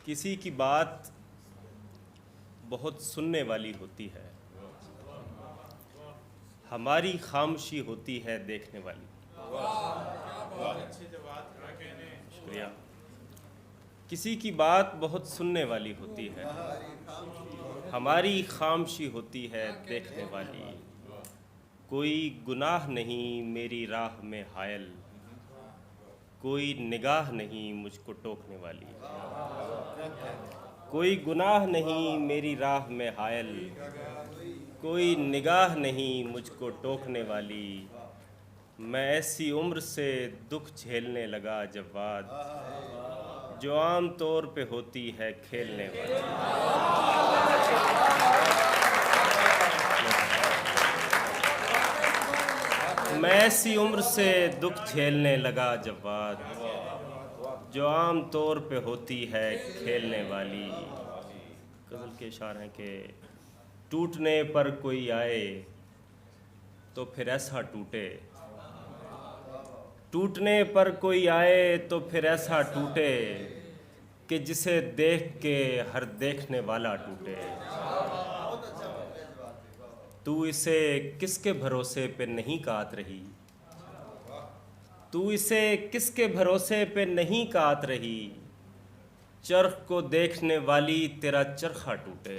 किसी की बात बहुत सुनने वाली होती है, हमारी खामोशी होती है देखने वाली। शुक्रिया। किसी की बात बहुत सुनने वाली होती है, हमारी खामोशी होती है देखने वाली। कोई गुनाह नहीं मेरी राह में हायल, कोई निगाह नहीं मुझको टोकने वाली। कोई गुनाह नहीं मेरी राह में हायल, कोई निगाह नहीं मुझको टोकने वाली। मैं ऐसी उम्र से दुख झेलने लगा जब बात, जो आम तौर पे होती है खेलने वाली। मैं ऐसी उम्र से दुख झेलने लगा जब बात, जो आम तौर पे होती है खेलने वाली। गज़ल के इशारे हैं कि टूटने पर कोई आए तो फिर ऐसा टूटे, टूटने पर कोई आए तो फिर ऐसा टूटे कि जिसे देख के हर देखने वाला टूटे। तू इसे किसके भरोसे पे नहीं काट रही, तू इसे किसके भरोसे पे नहीं काट रही। चरख को देखने वाली तेरा चरखा टूटे।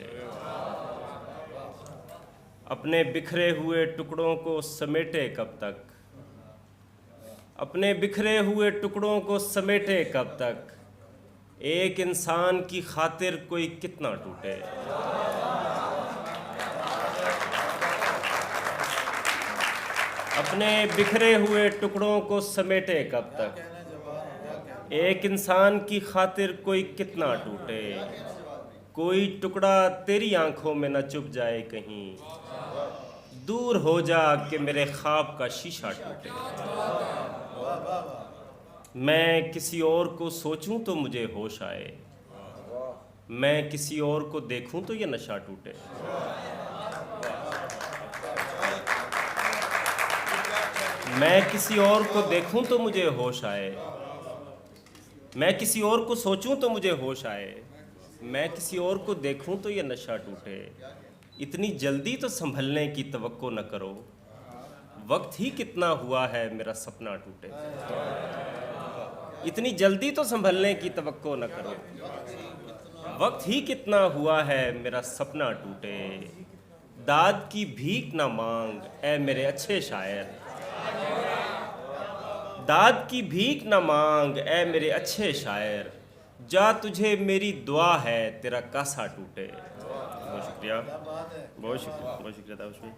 अपने बिखरे हुए टुकड़ों को समेटे कब तक, अपने बिखरे हुए टुकड़ों को समेटे कब तक। एक इंसान की खातिर कोई कितना टूटे। अपने बिखरे हुए टुकड़ों को समेटे कब तक। एक इंसान की खातिर कोई कितना टूटे। कोई टुकड़ा तेरी आंखों में न चुभ जाए कहीं, दूर हो जा कि मेरे ख्वाब का शीशा टूटे। मैं किसी और को सोचूं तो मुझे होश आए, मैं किसी और को देखूं तो ये नशा टूटे। मैं किसी और को देखूं तो मुझे होश आए, मैं किसी और को सोचूं तो मुझे होश आए। मैं किसी और को देखूं तो ये नशा टूटे। इतनी जल्दी तो संभलने की तवक्को न करो, वक्त ही कितना हुआ है मेरा सपना टूटे। इतनी जल्दी तो संभलने की तवक्को न करो, वक्त ही कितना हुआ है मेरा सपना टूटे। दाद की भीख न मांग ऐ मेरे अच्छे शायर, दाद की भीख न मांग ऐ मेरे अच्छे शायर। जा तुझे मेरी दुआ है तेरा कासा टूटे। बहुत शुक्रिया, बहुत शुक्रिया, बहुत शुक्रिया था उसमें।